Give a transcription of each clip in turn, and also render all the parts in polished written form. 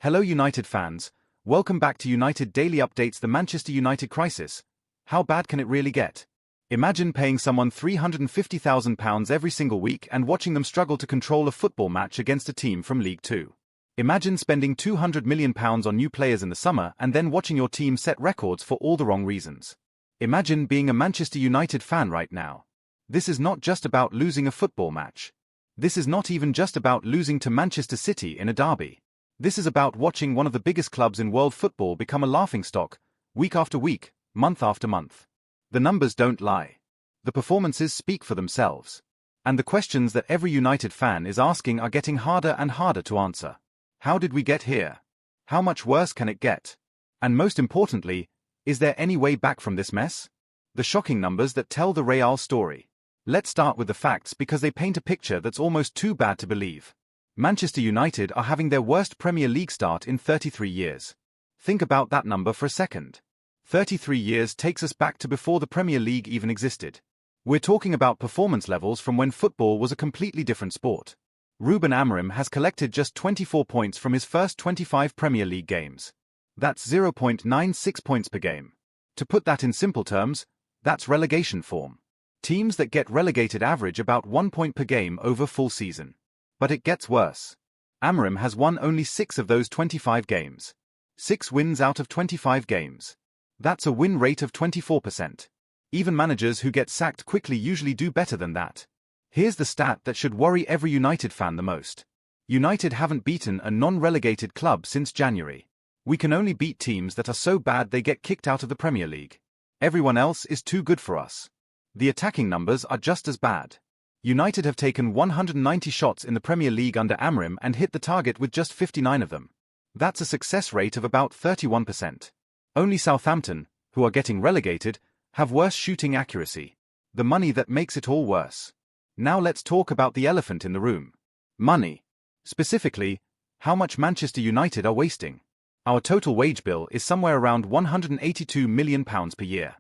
Hello United fans, welcome back to United Daily Updates. The Manchester United crisis. How bad can it really get? Imagine paying someone £350,000 every single week and watching them struggle to control a football match against a team from League Two. Imagine spending £200 million on new players in the summer and then watching your team set records for all the wrong reasons. Imagine being a Manchester United fan right now. This is not just about losing a football match. This is not even just about losing to Manchester City in a derby. This is about watching one of the biggest clubs in world football become a laughingstock, week after week, month after month. The numbers don't lie. The performances speak for themselves. And the questions that every United fan is asking are getting harder and harder to answer. How did we get here? How much worse can it get? And most importantly, is there any way back from this mess? The shocking numbers that tell the Real story. Let's start with the facts because they paint a picture that's almost too bad to believe. Manchester United are having their worst Premier League start in 33 years. Think about that number for a second. 33 years takes us back to before the Premier League even existed. We're talking about performance levels from when football was a completely different sport. Ruben Amorim has collected just 24 points from his first 25 Premier League games. That's 0.96 points per game. To put that in simple terms, that's relegation form. Teams that get relegated average about 1 point per game over full season. But it gets worse. Amorim has won only 6 of those 25 games. 6 wins out of 25 games. That's a win rate of 24%. Even managers who get sacked quickly usually do better than that. Here's the stat that should worry every United fan the most. United haven't beaten a non-relegated club since January. We can only beat teams that are so bad they get kicked out of the Premier League. Everyone else is too good for us. The attacking numbers are just as bad. United have taken 190 shots in the Premier League under Amorim and hit the target with just 59 of them. That's a success rate of about 31%. Only Southampton, who are getting relegated, have worse shooting accuracy. The money that makes it all worse. Now let's talk about the elephant in the room. Money. Specifically, how much Manchester United are wasting. Our total wage bill is somewhere around £182 million per year.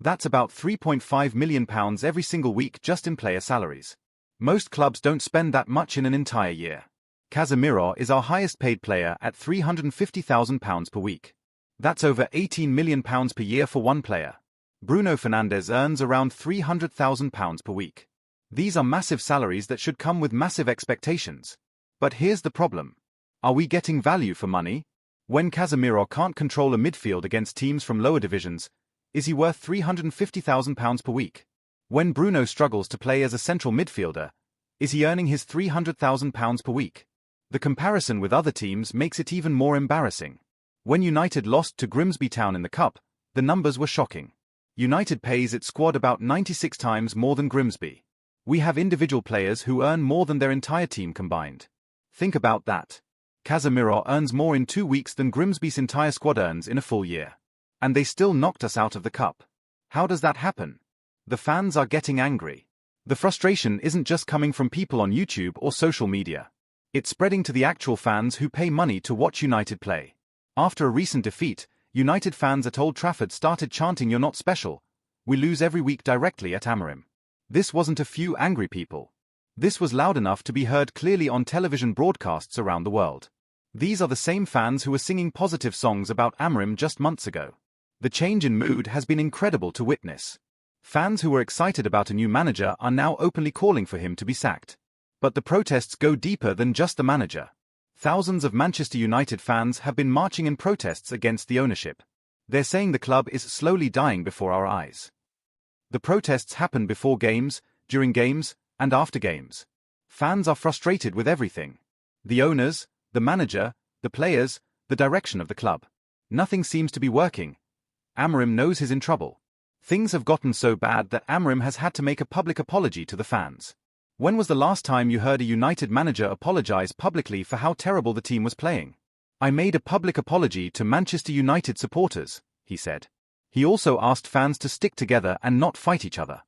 That's about £3.5 million every single week just in player salaries. Most clubs don't spend that much in an entire year. Casemiro is our highest paid player at £350,000 per week. That's over £18 million per year for one player. Bruno Fernandes earns around £300,000 per week. These are massive salaries that should come with massive expectations. But here's the problem. Are we getting value for money? When Casemiro can't control a midfield against teams from lower divisions, is he worth £350,000 per week? When Bruno struggles to play as a central midfielder, is he earning his £300,000 per week? The comparison with other teams makes it even more embarrassing. When United lost to Grimsby Town in the Cup, the numbers were shocking. United pays its squad about 96 times more than Grimsby. We have individual players who earn more than their entire team combined. Think about that. Casemiro earns more in 2 weeks than Grimsby's entire squad earns in a full year. And they still knocked us out of the cup. How does that happen? The fans are getting angry. The frustration isn't just coming from people on YouTube or social media. It's spreading to the actual fans who pay money to watch United play. After a recent defeat, United fans at Old Trafford started chanting "You're not special. We lose every week" directly at Amorim. This wasn't a few angry people. This was loud enough to be heard clearly on television broadcasts around the world. These are the same fans who were singing positive songs about Amorim just months ago. The change in mood has been incredible to witness. Fans who were excited about a new manager are now openly calling for him to be sacked. But the protests go deeper than just the manager. Thousands of Manchester United fans have been marching in protests against the ownership. They're saying the club is slowly dying before our eyes. The protests happen before games, during games, and after games. Fans are frustrated with everything. The owners, the manager, the players, the direction of the club. Nothing seems to be working. Amorim knows he's in trouble. Things have gotten so bad that Amorim has had to make a public apology to the fans. When was the last time you heard a United manager apologize publicly for how terrible the team was playing? "I made a public apology to Manchester United supporters," he said. He also asked fans to stick together and not fight each other.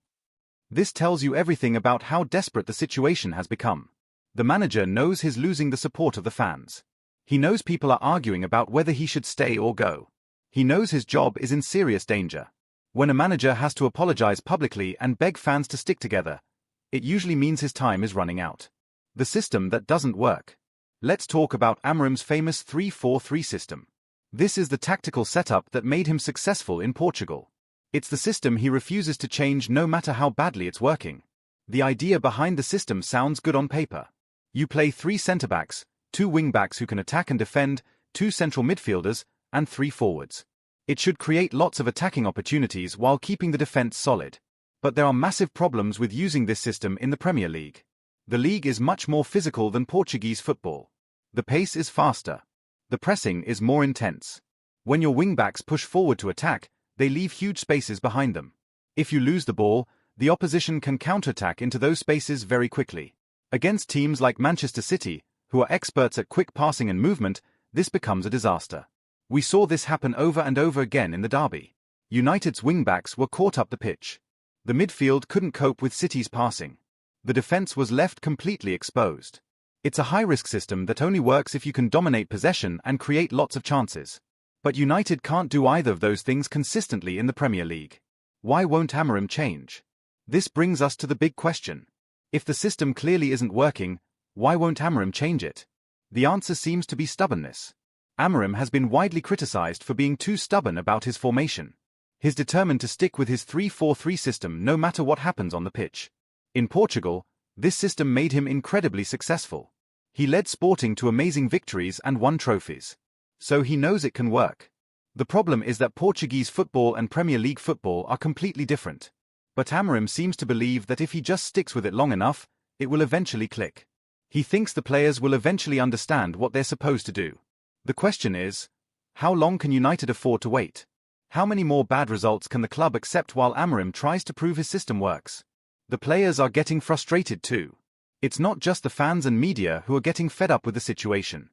This tells you everything about how desperate the situation has become. The manager knows he's losing the support of the fans. He knows people are arguing about whether he should stay or go. He knows his job is in serious danger. When a manager has to apologize publicly and beg fans to stick together, it usually means his time is running out. The system that doesn't work. Let's talk about Amorim's famous 3-4-3 system. This is the tactical setup that made him successful in Portugal. It's the system he refuses to change no matter how badly it's working. The idea behind the system sounds good on paper. You play 3 centre-backs, 2 wing-backs who can attack and defend, 2 central midfielders, and 3 forwards. It should create lots of attacking opportunities while keeping the defence solid. But there are massive problems with using this system in the Premier League. The league is much more physical than Portuguese football. The pace is faster. The pressing is more intense. When your wing-backs push forward to attack, they leave huge spaces behind them. If you lose the ball, the opposition can counterattack into those spaces very quickly. Against teams like Manchester City, who are experts at quick passing and movement, this becomes a disaster. We saw this happen over and over again in the derby. United's wing-backs were caught up the pitch. The midfield couldn't cope with City's passing. The defence was left completely exposed. It's a high-risk system that only works if you can dominate possession and create lots of chances. But United can't do either of those things consistently in the Premier League. Why won't Amorim change? This brings us to the big question. If the system clearly isn't working, why won't Amorim change it? The answer seems to be stubbornness. Amorim has been widely criticised for being too stubborn about his formation. He's determined to stick with his 3-4-3 system no matter what happens on the pitch. In Portugal, this system made him incredibly successful. He led Sporting to amazing victories and won trophies. So he knows it can work. The problem is that Portuguese football and Premier League football are completely different. But Amorim seems to believe that if he just sticks with it long enough, it will eventually click. He thinks the players will eventually understand what they're supposed to do. The question is, how long can United afford to wait? How many more bad results can the club accept while Amorim tries to prove his system works? The players are getting frustrated too. It's not just the fans and media who are getting fed up with the situation.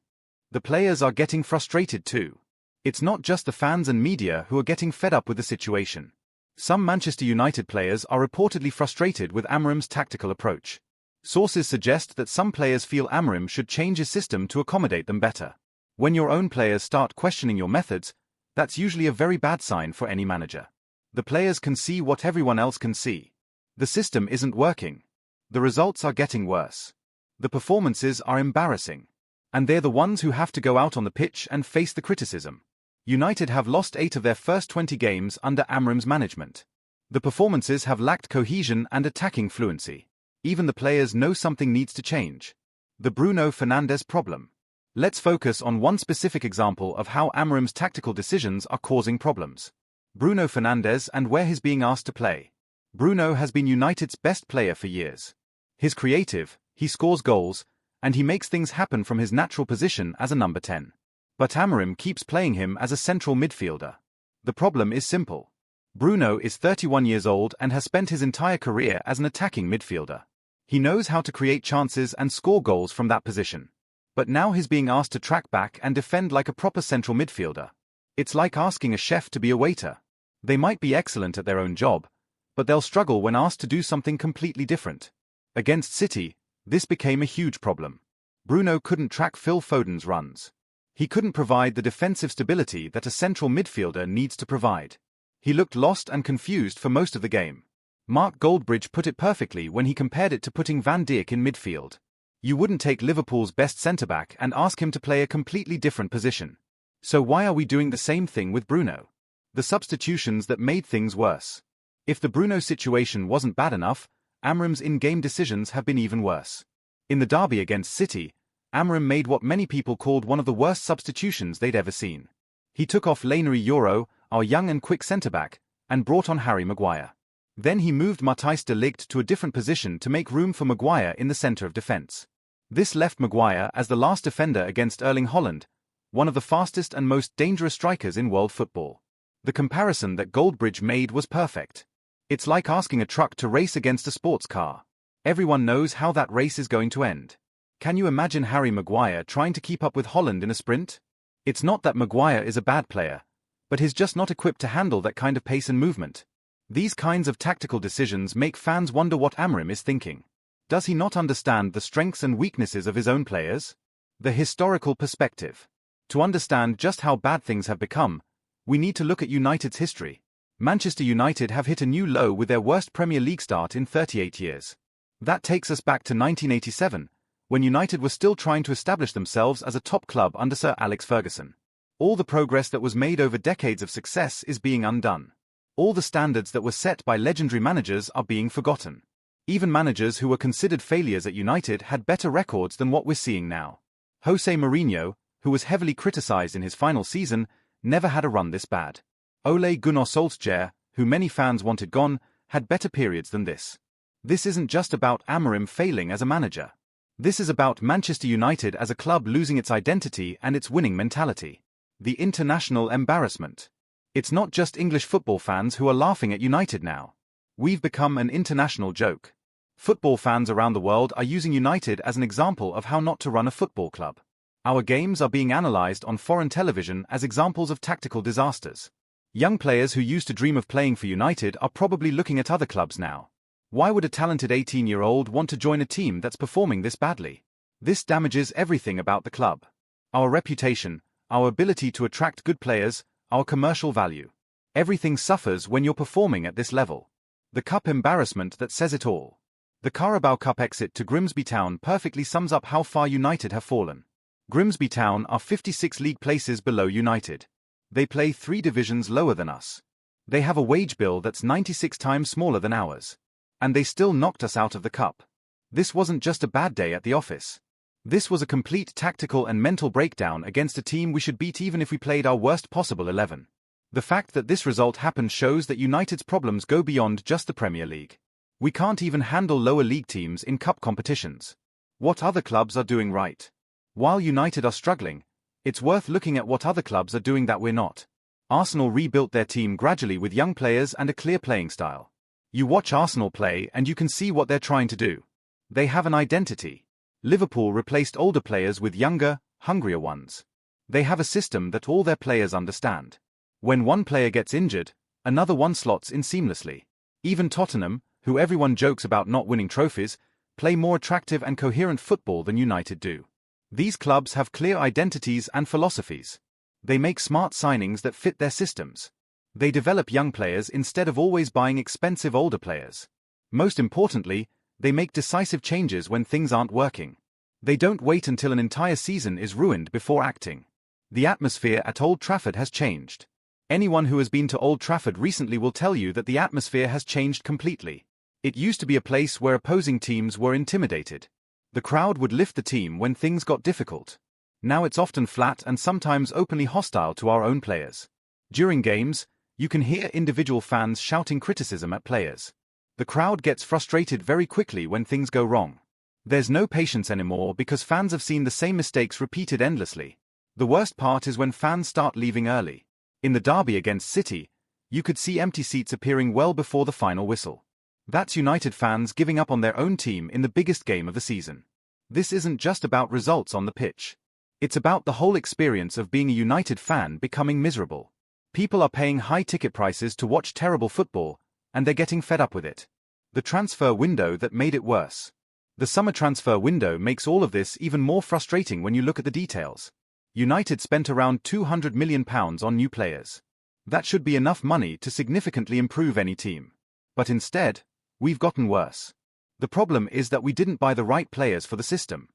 The players are getting frustrated too. It's not just the fans and media who are getting fed up with the situation. Some Manchester United players are reportedly frustrated with Amorim's tactical approach. Sources suggest that some players feel Amorim should change his system to accommodate them better. When your own players start questioning your methods, that's usually a very bad sign for any manager. The players can see what everyone else can see. The system isn't working. The results are getting worse. The performances are embarrassing. And they're the ones who have to go out on the pitch and face the criticism. United have lost 8 of their first 20 games under Amorim's management. The performances have lacked cohesion and attacking fluency. Even the players know something needs to change. The Bruno Fernandes problem. Let's focus on one specific example of how Amorim's tactical decisions are causing problems. Bruno Fernandes and where he's being asked to play. Bruno has been United's best player for years. He's creative, he scores goals, and he makes things happen from his natural position as a number 10. But Amorim keeps playing him as a central midfielder. The problem is simple. Bruno is 31 years old and has spent his entire career as an attacking midfielder. He knows how to create chances and score goals from that position. But now he's being asked to track back and defend like a proper central midfielder. It's like asking a chef to be a waiter. They might be excellent at their own job, but they'll struggle when asked to do something completely different. Against City, this became a huge problem. Bruno couldn't track Phil Foden's runs. He couldn't provide the defensive stability that a central midfielder needs to provide. He looked lost and confused for most of the game. Mark Goldbridge put it perfectly when he compared it to putting Van Dijk in midfield. You wouldn't take Liverpool's best centre-back and ask him to play a completely different position. So why are we doing the same thing with Bruno? The substitutions that made things worse. If the Bruno situation wasn't bad enough, Amorim's in-game decisions have been even worse. In the derby against City, Amorim made what many people called one of the worst substitutions they'd ever seen. He took off Lainery Yoro, our young and quick centre-back, and brought on Harry Maguire. Then he moved Matthijs de Ligt to a different position to make room for Maguire in the centre of defence. This left Maguire as the last defender against Erling Haaland, one of the fastest and most dangerous strikers in world football. The comparison that Goldbridge made was perfect. It's like asking a truck to race against a sports car. Everyone knows how that race is going to end. Can you imagine Harry Maguire trying to keep up with Haaland in a sprint? It's not that Maguire is a bad player, but he's just not equipped to handle that kind of pace and movement. These kinds of tactical decisions make fans wonder what Amorim is thinking. Does he not understand the strengths and weaknesses of his own players? The historical perspective. To understand just how bad things have become, we need to look at United's history. Manchester United have hit a new low with their worst Premier League start in 38 years. That takes us back to 1987, when United were still trying to establish themselves as a top club under Sir Alex Ferguson. All the progress that was made over decades of success is being undone. All the standards that were set by legendary managers are being forgotten. Even managers who were considered failures at United had better records than what we're seeing now. Jose Mourinho, who was heavily criticised in his final season, never had a run this bad. Ole Gunnar Solskjaer, who many fans wanted gone, had better periods than this. This isn't just about Amorim failing as a manager. This is about Manchester United as a club losing its identity and its winning mentality. The international embarrassment. It's not just English football fans who are laughing at United now. We've become an international joke. Football fans around the world are using United as an example of how not to run a football club. Our games are being analysed on foreign television as examples of tactical disasters. Young players who used to dream of playing for United are probably looking at other clubs now. Why would a talented 18-year-old want to join a team that's performing this badly? This damages everything about the club. Our reputation, our ability to attract good players, our commercial value. Everything suffers when you're performing at this level. The cup embarrassment that says it all. The Carabao Cup exit to Grimsby Town perfectly sums up how far United have fallen. Grimsby Town are 56 league places below United. They play 3 divisions lower than us. They have a wage bill that's 96 times smaller than ours. And they still knocked us out of the cup. This wasn't just a bad day at the office. This was a complete tactical and mental breakdown against a team we should beat even if we played our worst possible 11. The fact that this result happened shows that United's problems go beyond just the Premier League. We can't even handle lower league teams in cup competitions. What other clubs are doing right? While United are struggling, it's worth looking at what other clubs are doing that we're not. Arsenal rebuilt their team gradually with young players and a clear playing style. You watch Arsenal play and you can see what they're trying to do. They have an identity. Liverpool replaced older players with younger, hungrier ones. They have a system that all their players understand. When one player gets injured, another one slots in seamlessly. Even Tottenham, who everyone jokes about not winning trophies, play more attractive and coherent football than United do. These clubs have clear identities and philosophies. They make smart signings that fit their systems. They develop young players instead of always buying expensive older players. Most importantly, they make decisive changes when things aren't working. They don't wait until an entire season is ruined before acting. The atmosphere at Old Trafford has changed. Anyone who has been to Old Trafford recently will tell you that the atmosphere has changed completely. It used to be a place where opposing teams were intimidated. The crowd would lift the team when things got difficult. Now it's often flat and sometimes openly hostile to our own players. During games, you can hear individual fans shouting criticism at players. The crowd gets frustrated very quickly when things go wrong. There's no patience anymore because fans have seen the same mistakes repeated endlessly. The worst part is when fans start leaving early. In the derby against City, you could see empty seats appearing well before the final whistle. That's United fans giving up on their own team in the biggest game of the season. This isn't just about results on the pitch. It's about the whole experience of being a United fan becoming miserable. People are paying high ticket prices to watch terrible football, and they're getting fed up with it. The transfer window that made it worse. The summer transfer window makes all of this even more frustrating when you look at the details. United spent around £200 million on new players. That should be enough money to significantly improve any team. But instead, we've gotten worse. The problem is that we didn't buy the right players for the system.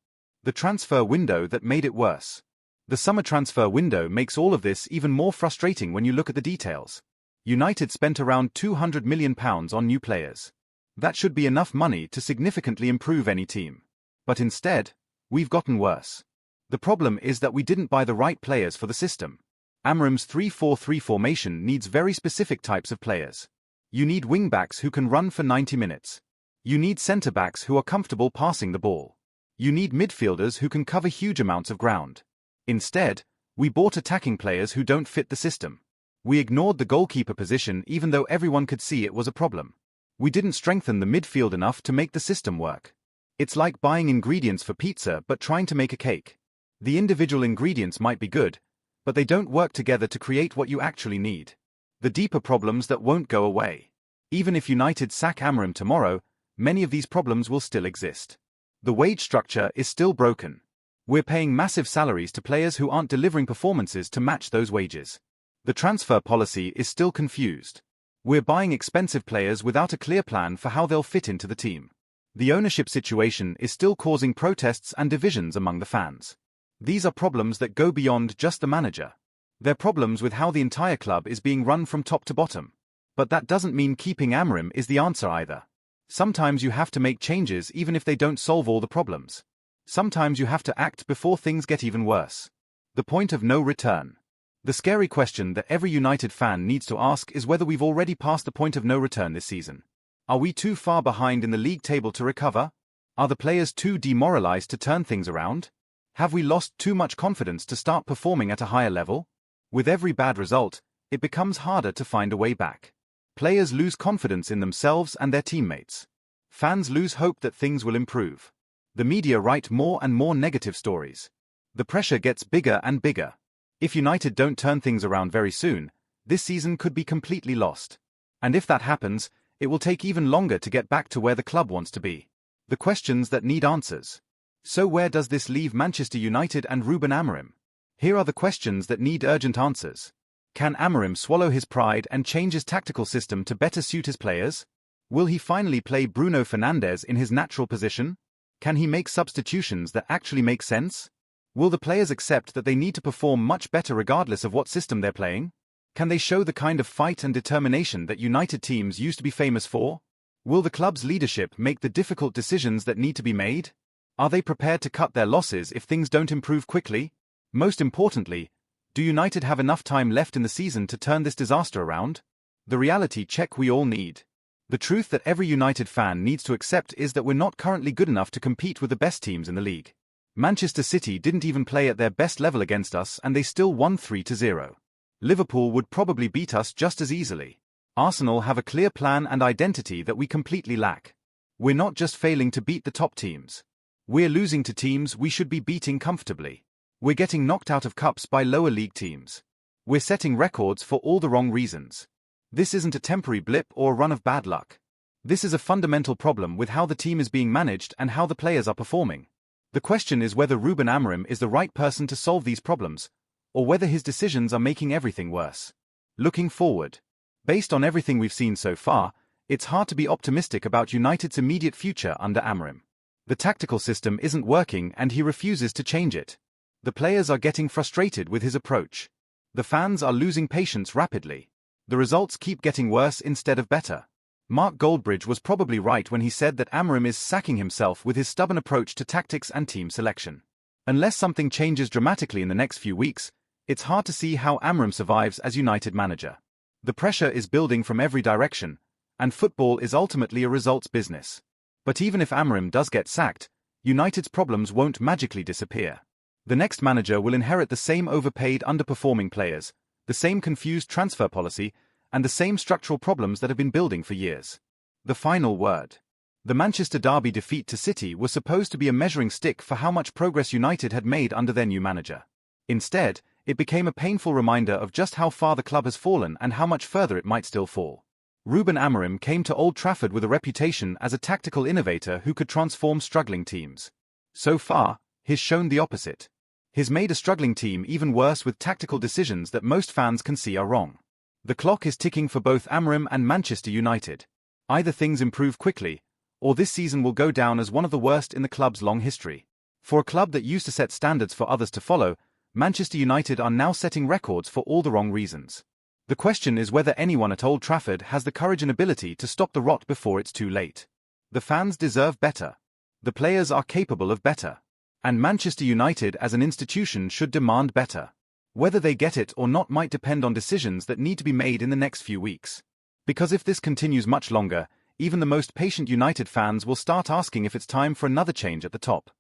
The transfer window that made it worse. The summer transfer window makes all of this even more frustrating when you look at the details. United spent around £200 million on new players. That should be enough money to significantly improve any team. But instead, we've gotten worse. The problem is that we didn't buy the right players for the system. Amorim's 3-4-3 formation needs very specific types of players. You need wing-backs who can run for 90 minutes. You need centre-backs who are comfortable passing the ball. You need midfielders who can cover huge amounts of ground. Instead, we bought attacking players who don't fit the system. We ignored the goalkeeper position even though everyone could see it was a problem. We didn't strengthen the midfield enough to make the system work. It's like buying ingredients for pizza but trying to make a cake. The individual ingredients might be good, but they don't work together to create what you actually need. The deeper problems that won't go away. Even if United sack Amorim tomorrow, many of these problems will still exist. The wage structure is still broken. We're paying massive salaries to players who aren't delivering performances to match those wages. The transfer policy is still confused. We're buying expensive players without a clear plan for how they'll fit into the team. The ownership situation is still causing protests and divisions among the fans. These are problems that go beyond just the manager. They're problems with how the entire club is being run from top to bottom. But that doesn't mean keeping Amorim is the answer either. Sometimes you have to make changes even if they don't solve all the problems. Sometimes you have to act before things get even worse. The point of no return. The scary question that every United fan needs to ask is whether we've already passed the point of no return this season. Are we too far behind in the league table to recover? Are the players too demoralized to turn things around? Have we lost too much confidence to start performing at a higher level? With every bad result, it becomes harder to find a way back. Players lose confidence in themselves and their teammates. Fans lose hope that things will improve. The media write more and more negative stories. The pressure gets bigger and bigger. If United don't turn things around very soon, this season could be completely lost. And if that happens, it will take even longer to get back to where the club wants to be. The questions that need answers. So where does this leave Manchester United and Ruben Amorim? Here are the questions that need urgent answers. Can Amorim swallow his pride and change his tactical system to better suit his players? Will he finally play Bruno Fernandes in his natural position? Can he make substitutions that actually make sense? Will the players accept that they need to perform much better regardless of what system they're playing? Can they show the kind of fight and determination that United teams used to be famous for? Will the club's leadership make the difficult decisions that need to be made? Are they prepared to cut their losses if things don't improve quickly? Most importantly, do United have enough time left in the season to turn this disaster around? The reality check we all need. The truth that every United fan needs to accept is that we're not currently good enough to compete with the best teams in the league. Manchester City didn't even play at their best level against us and they still won 3-0. Liverpool would probably beat us just as easily. Arsenal have a clear plan and identity that we completely lack. We're not just failing to beat the top teams. We're losing to teams we should be beating comfortably. We're getting knocked out of cups by lower league teams. We're setting records for all the wrong reasons. This isn't a temporary blip or a run of bad luck. This is a fundamental problem with how the team is being managed and how the players are performing. The question is whether Ruben Amorim is the right person to solve these problems, or whether his decisions are making everything worse. Looking forward. Based on everything we've seen so far, it's hard to be optimistic about United's immediate future under Amorim. The tactical system isn't working and he refuses to change it. The players are getting frustrated with his approach. The fans are losing patience rapidly. The results keep getting worse instead of better. Mark Goldbridge was probably right when he said that Amorim is sacking himself with his stubborn approach to tactics and team selection. Unless something changes dramatically in the next few weeks, it's hard to see how Amorim survives as United manager. The pressure is building from every direction, and football is ultimately a results business. But even if Amorim does get sacked, United's problems won't magically disappear. The next manager will inherit the same overpaid, underperforming players, the same confused transfer policy, and the same structural problems that have been building for years. The final word. The Manchester derby defeat to City was supposed to be a measuring stick for how much progress United had made under their new manager. Instead, it became a painful reminder of just how far the club has fallen and how much further it might still fall. Ruben Amorim came to Old Trafford with a reputation as a tactical innovator who could transform struggling teams. So far, he's shown the opposite. He's made a struggling team even worse with tactical decisions that most fans can see are wrong. The clock is ticking for both Amorim and Manchester United. Either things improve quickly, or this season will go down as one of the worst in the club's long history. For a club that used to set standards for others to follow, Manchester United are now setting records for all the wrong reasons. The question is whether anyone at Old Trafford has the courage and ability to stop the rot before it's too late. The fans deserve better. The players are capable of better. And Manchester United as an institution should demand better. Whether they get it or not might depend on decisions that need to be made in the next few weeks. Because if this continues much longer, even the most patient United fans will start asking if it's time for another change at the top.